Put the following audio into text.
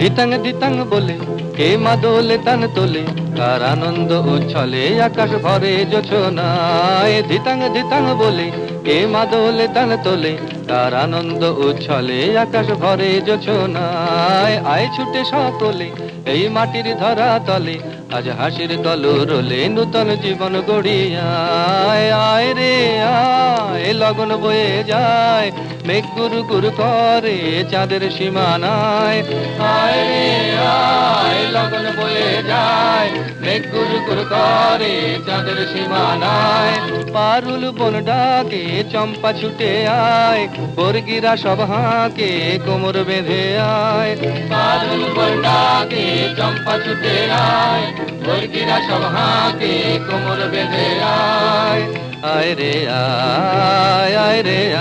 ধিতাং ধিতাং বলে কে মা দোলে তান তোলে, কার আনন্দ উচ্ছলে আকাশ ভরে জোছনায়। ধিতাং ধিতাং বলে কে মা দোলে তান তোলে, কার আনন্দ উচ্ছলে আকাশ ভরে জোছনায়। আয় ছুটে সকলে এই মাটির ধরা তলে, আজ হাসির কলরোলে নূতন জীবন গড়িয়ায়। আয় রে আয় লগন বয়ে যায়, মেঘ গুরু গুরু করে চাঁদের সীমানায়। আয় রে আয় লগন বয়ে যায়, মেঘ গুরু গুরু করে চাঁদের সীমানায়। পারুল বন ডাকে চম্পা ছুটে আয়, বর্গিরা সব হাঁকে কোমর বেঁধে আয়। পারুল বন ডাকে চম্পা ছুটে আয়, বর্গিরা সব হাঁকে কোমর বেঁধে আয়। আয় রে আয়, আয় রে আয়।